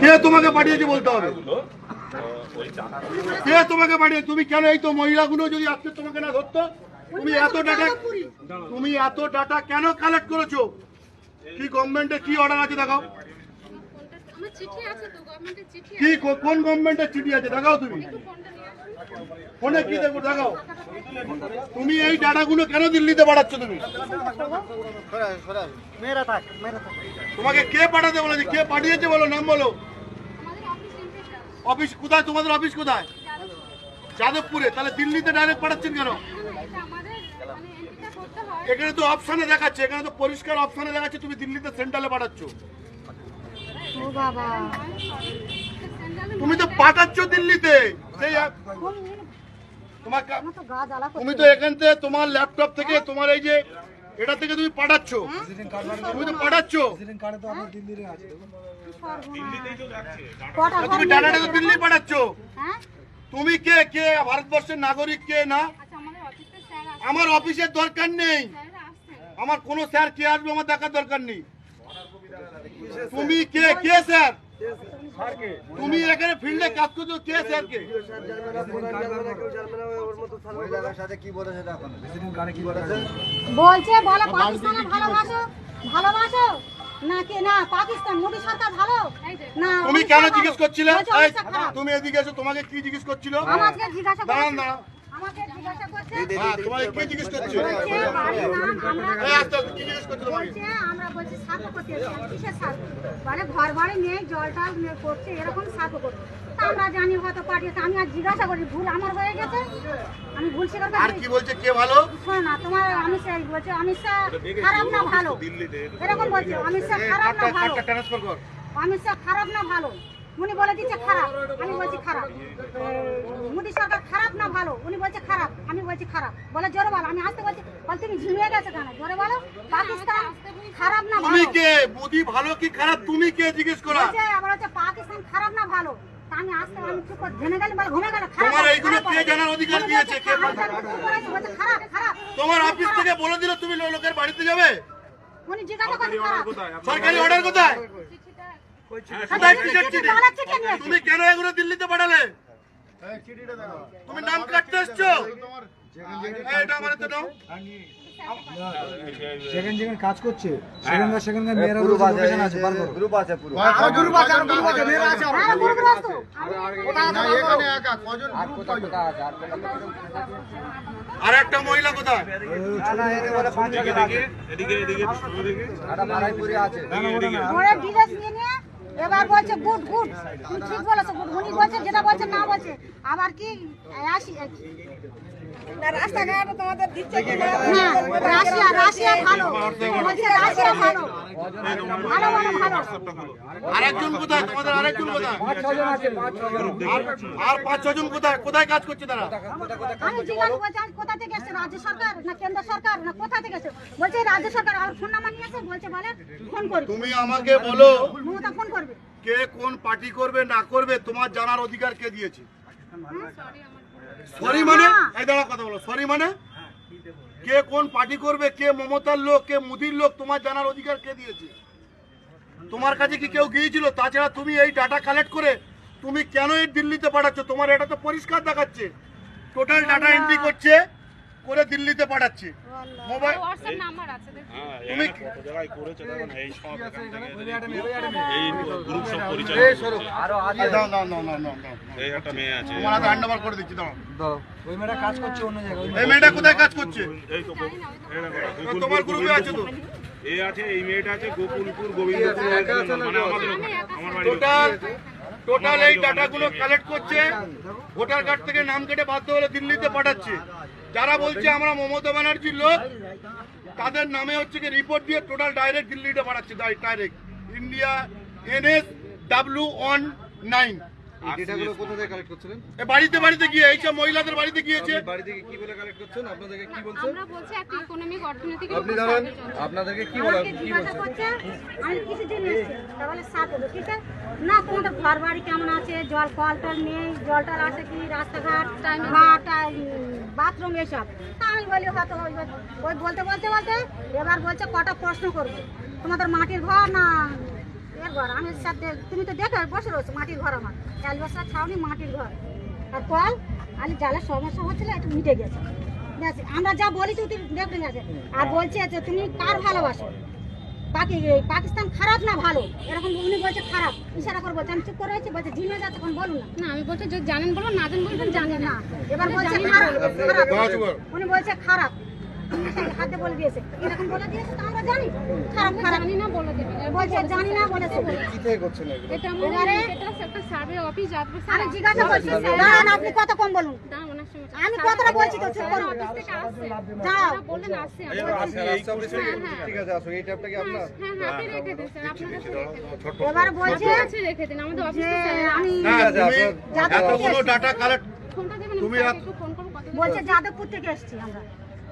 কে তোমাকে পাঠিয়েছে বলতে হবে, কে তোমাকে পাঠিয়েছে? তুমি কেন এই তো মহিলাগুলো যদি আজকে তোমাকে না ধরতো, তুমি এত ডাটা কেন কালেক্ট করেছো? কি গভর্নমেন্টের কি অর্ডার আছে দেখাও, কি কোন গভর্নমেন্টের চিঠি আছে দেখাও, তুমি ফোনে কি দেখো দেখাও। তুমি এই ডাটাগুলো কেন দিল্লিতে পাঠাচ্ছ? তুমি তোমাকে কে পাঠাতে বলেছে, কে পাঠিয়েছে বলো, নাম বলো। অফিস কোথায়, তোমাদের অফিস কোথায়? যাদবপুরে। তাহলে দিল্লিতে ডাইরেক্ট পাঠাচ্ছেন কেন? এখানে তো অপশনে দেখাচ্ছে, এখানে তো পরিষ্কার অপশনে দেখাচ্ছে তুমি দিল্লিতে সেন্ট্রালে পাঠাচ্ছ। তুমি তো পাঠাচ্ছ দিল্লিতে, তুমি তো এখান থেকে তোমার ল্যাপটপ থেকে তোমার এই যে এটা থেকে তুমি পাঠাচ্ছ, তুমি তো পাঠাচ্ছ, তুমি ডাটাটা তো দিল্লি পাঠাচ্ছ। তুমি কে কে ভারতবর্ষের নাগরিক কে না? আমার অফিসের দরকার নেই, আমার কোন স্যার কে আসবে আমার দেখার দরকার নেই। তুমি কে কে স্যার? তুমি এখানে ফিল্ডে কাজ করছো, কে স্যার কে? বলছে বলো পাকিস্তান ভালোবাসো, ভালোবাসো না কে না পাকিস্তান মোদী সরকার ভালো না। তুমি কেন জিজ্ঞেস করছিলে? তুমি এদিকে এসো, তোমাকে কি জিজ্ঞেস করছিল? আমাকে জিজ্ঞাসা দাঁড়ান দাঁড়ান, আমাকে জিজ্ঞাসা করছে তোমাকে কি জিজ্ঞেস করছে? আমরা বলছি সাফো করতে কিসের সাফো, মানে ঘর বাড়ি নেই, জল টল করছে, এরকম সাফো করছে। তা আমরা জানি হয়তো পাঠিয়েছে, আমি আর জিজ্ঞাসা করি ভুল আমার হয়ে গেছে, আমি ভুল স্বীকার করি। আর কি বলছে কে ভালো? শোনো না, তোমার অমিত শাহ বলছে অমিত শাহ খারাপ না ভালো, এরকম বলছে অমিত শাহ খারাপ না ভালো, অমিত শাহ খারাপ না ভালো, উনি বলে দিচ্ছে খারাপ, আমি বলছি খারাপ। মোদী সরকার খারাপ না ভালো, উনি বলছে খারাপ, আমি বলছি খারাপ। বলে জোরে বলো, আমি আসতে বলছি, বল তুমি ঝিমিয়ে গেছো কেন, জোরে বলো। পাকিস্তান খারাপ না ভালো, তুমি কে? মোদী ভালো কি খারাপ তুমি কে জিজ্ঞেস করা? আবার হচ্ছে পাকিস্তান খারাপ না ভালো। আমি আসতে আমি চুপ করে জেনে গেলে বলে ঘুমে গেল। তোমার এইগুলো কে জানার অধিকার দিয়েছে? কে খারাপ খারাপ তোমার অফিস থেকে বলে দিল তুমি লোকের বাড়িতে যাবে? উনি জিজ্ঞাসা করেন খারাপ। সরকারি অর্ডার কোথায়? তুমি কেন এগুলো দিল্লিতে পাঠালে? তুমি নাম কাটতে এসছো? এটা আমার তো নাও। যেখানে যেখানে কাজ করছে সেখানকার সেখানকার মেয়েরা লোকেশন আছে, বার করো। গ্রুপ আছে পুরো। গ্রুপ আছে মেয়েরা আছে। এখানে একা কজন গ্রুপ কজন? আর একটা মহিলা কোথায়? না না এর বলে 5 জন আছে। এদিকে এটা মারাইপুরে আছে। ওরা ডিটেইলস নিয়ে নিয়ে এবার বলছে গুড গুড, তুমি ঠিক বলেছো গুড, উনি বলছে যেটা বলছে না বলছে। আবার কি আসি না রাস্তাঘাট তোমাদের দিচ্ছে কি না? রাশিয়া রাশিয়া ভালো বলছে, রাশিয়া ভালো ভালো ভালো ভালো। আরেকজন কোথায়? তোমাদের আরেকজন কোথায়? 5-6 জন আছে, 5-6 জন। আর 5-6 জন কোথায়? কোথায় কাজ করছে তারা? আমি জিজ্ঞাসা করছি আমি কোথা থেকে এসেছে, রাজ্য সরকার না কেন্দ্র সরকার না কোথা থেকে এসেছে? বলছে রাজ্য সরকার। আর ফোন নাম্বার নিয়েছে, বলছে বলে ফোন করবে। তুমি আমাকে বলো মমতা ফোন করবে। কে কোন পার্টি করবে না করবে তোমার জানার অধিকার কে দিয়েছে? সরি মানে এই দাঁড়া কথা বলো, সরি মানে কে কোন পার্টি করবে, কে মমতার লোক কে মোদির লোক তোমার জানার অধিকার কে দিয়েছে? তোমার কাছে কি কেউ গিয়েছিল? তাছাড়া তুমি এই ডাটা কালেক্ট করে তুমি কেন এই দিল্লিতে পাঠাচ্ছ? তোমার এটা তো পরিষ্কার দেখাচ্ছে টোটাল ডাটা এন্ট্রি করছে করে দিল্লিতে পাঠাচ্ছে। মোবাইল হোয়াটসঅ্যাপ নাম্বার আছে তুমি কত জায়গায় করেছে দেখো না, এই সব এখান থেকে এই গ্রুপ সব এই পরিচালনা সরো করছে। আরো আছে। দাও দাও দাও দাও দাও দাও। এই একটা মেয়ে আছে, তোমার হাতে হ্যান্ড ওভার করে দিচ্ছি, দাও। ওই মেয়েরা কাজ করছে অন্য জায়গায়। এই মেয়েটা কোথায় কাজ করছে? এই তো তোমার গ্রুপে আছে তো? এই আছে, এই মেয়েটা আছে গোকুলপুর গোবিন্দপুর, মানে আমাদের ওখানে, আমার বাড়ি টোটাল এই ডাটাগুলো কালেক্ট করছে, ভোটার কার্ড থেকে নাম কেটে বাধ্য হলে দিল্লিতে পাঠাচ্ছে। যারা বলছে আমরা মমতা ব্যানার্জির লোক তাদের নামে হচ্ছে কি রিপোর্ট দিয়ে টোটাল ডাইরেক্ট দিল্লিতে পাঠাচ্ছে, ডাইরেক্ট ইন্ডিয়া NS-W19। এই ডেটাগুলো কোথা থেকে কালেক্ট করছিলেন? বাড়িতে বাড়িতে গিয়ে এইসব মহিলাদের বাড়িতে গিয়েছে। বাড়ি থেকে কি বলে কালেক্ট করছেন? আপনাদেরকে কি বলছে? আমরা বলছি একটা ইকোনমিক অর্থনৈতিক আপনি ধরেন আপনাদেরকে কি বলে আমাকে জিজ্ঞাসা করছে আমি কিছু জন্য এসেছি, তাহলে সাথ হবে ঠিক আছে না? তোমাদের ঘর বাড়ি কেমন আছে, জল কল টল নেই, জল টল আছে কি, রাস্তাঘাট বাথরুম এসব। তা আমি বলি হয়তো ওই বলতে বলতে বলতে এবার বলছে কটা প্রশ্ন করবে, তোমাদের মাটির ঘর না কাঠের ঘর আমি সাথে তুমি তো দেখো বসে রয়েছো মাটির ঘর আমার অ্যালবেস্টার ছাউনি মাটির ঘর আর কল আলি জালের সমস্যা হচ্ছিল একটু মিটে গেছে ব্যাস, আমরা যা বলেছি তুই দেখে গেছে আর বলছে যে তুমি কার ভালোবাসো পাকিস্তান খারাপ না ভালো এরকম উনি বলছে খারাপ ইশারা করে বলছে আমি চুপ করে রয়েছি বলছে জিনে যাচ্ছে তখন বলুন না না আমি বলছি যদি জানেন বলবো না জানেন বলবেন জানি না এবার বলছে খারাপ উনি বলছে খারাপ হাতে বলে দিয়েছে এরকম বলে দিয়েছে তো আমরা জানি খারাপ খারাপ জানি না বলে দেবেন বলছে জানি না বলেছে কি থেকে করছেন এগুলো? এটা আমাদের এটা একটা সার্ভে অফিস যাবে স্যার আমি জিজ্ঞাসা করছি দাঁড়ান আপনি কত কম বলুন দাম ওনার সঙ্গে আমি কতটা বলছি তো চুপ করুন অফিস থেকে আসছে যাও ওরা বললেন আসছে ঠিক আছে আসো এই ট্যাপটা কি আপনার? হ্যাঁ হাতে রেখে দিন স্যার আপনার কাছে রেখে দিন এবার বলছে কাছে রেখে দিন আমাদের অফিস যে থেকে আমি হ্যাঁ, তুমি যাদবপুর এতগুলো থেকে ডাটা কালেক্ট ফোনটা দেবেন তুমি আমি এত- একটু ফোন করব কত বলছে যাদবপুর থেকে এসেছি আমরা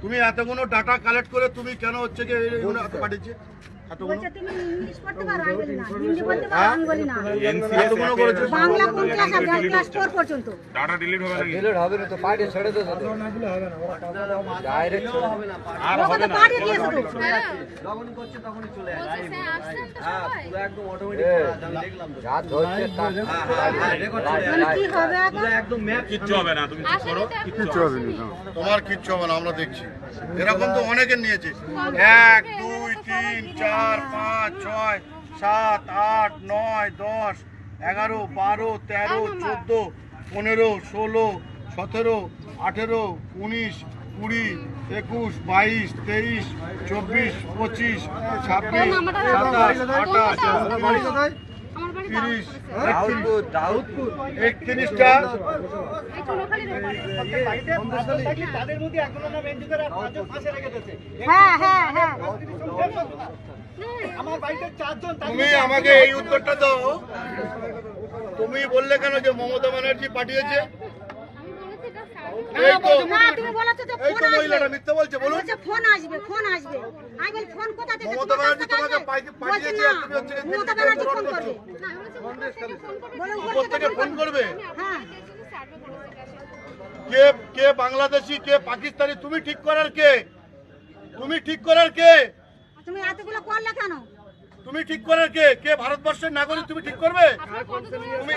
তুমি এতগুলো ডাটা কালেক্ট করে তুমি কেন হচ্ছে কি এগুলো পাঠিয়েছে এতগুলো বলছে তুমি ইংলিশ পড়তে পারো আমি বলি না হিন্দি বলতে পারো আমি বলি না এতগুলো করেছে বাংলা কোন ক্লাস আর ক্লাস 4 পর্যন্ত ডাটা ডিলিট হবে নাকি ডিলিট হবে না তো পার্টি ছেড়ে দাও তাদের। ডাইরেক্ট ছেড়ে দাও। আর ওকে তো পাঠিয়ে দিয়েছে তো বলছে স্যার আসছেন তো সবাই যা ধরছে তা মানে কি হবে এখন কিচ্ছু হবে না তুমি চুপ করো কিচ্ছু হবে না তোমার কিচ্ছু হবে না আমরা দেখছি এরকম তো অনেকের নিয়েছে 1 2 3 4 5 6 7 8 9 10 11 12 13 14 15 16 17 18 19 20 21 22 23 24 25 26 27 28 আমার বাড়ি 30 দাউদপুর দাউদপুর 31টা এই চুনোখালি হ্যাঁ হ্যাঁ হ্যাঁ তুমি আমাকে এই উত্তরটা দাও তুমি বললে কেন যে মমতা ব্যানার্জি পাঠিয়েছে আমি বলেছি এটা স্যার এই তো না তুমি বলেছো যে এই ফোন তো আসবে মহিলাটা মিথ্যা বলছে বলুন বলছে ফোন আসবে আমি বলি ফোন কোথা থেকে মমতা তোমার ব্যানার্জি কাছ থেকে তোমাকে আসবে? পাঠিয়েছে বলছে আর তুমি হচ্ছে না মমতা ব্যানার্জি ফোন করবে না আমি বলেছি উপর থেকে ফোন করে বলে উপর থেকে ফোন করবে হ্যাঁ সার্ভে করেছে কে কে বাংলাদেশি কে পাকিস্তানি তুমি ঠিক করার কে তুমি ঠিক করার কে তুমি এতগুলো করলে কেন তুমি ঠিক করার কে কে ভারতবর্ষের নাগরিক তুমি ঠিক করবে আপনার কত দূরে তুমি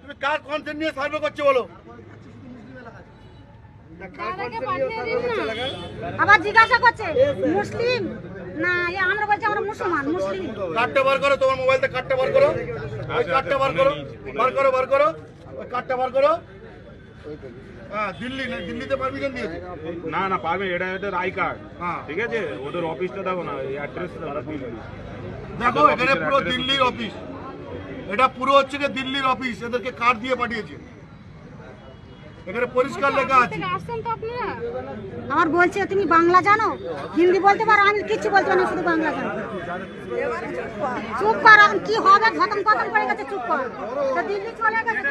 তুমি কার কনসেন্ট নিয়ে সার্ভে করছো বলো দাদাকে পাঠিয়ে দিন না আবার জিজ্ঞাসা করছে মুসলিম না আমরা বলছি আমরা মুসলমান মুসলিম কার্ডটা বার করো তোমার মোবাইল থেকে কার্ডটা বার করো ওই কার্ডটা বার করো বার করো ওই কার্ডটা বার করো হ্যাঁ দিল্লি না দিল্লিতে পারমিশন দিয়েছে না না পারবে এটা এদের আই কার্ড হ্যাঁ ঠিক আছে ওদের অফিসটা দেখো না এই অ্যাড্রেস দিল্লি দেখো এখানে পুরো দিল্লির অফিস এটা পুরো হচ্ছে যে দিল্লির অফিস এদেরকে কার্ড দিয়ে পাঠিয়েছে এখানে পরিষ্কার লেখা আছে থেকে আসছেন তো আপনারা আমার বলছে তুমি বাংলা জানো হিন্দি বলতে পারো আমি কিচ্ছু বলতে পারি না শুধু বাংলা জানো চুপ কর এখন কি হবে ঘটন করে গেছে চুপ কর তো দিল্লি চলে গেছে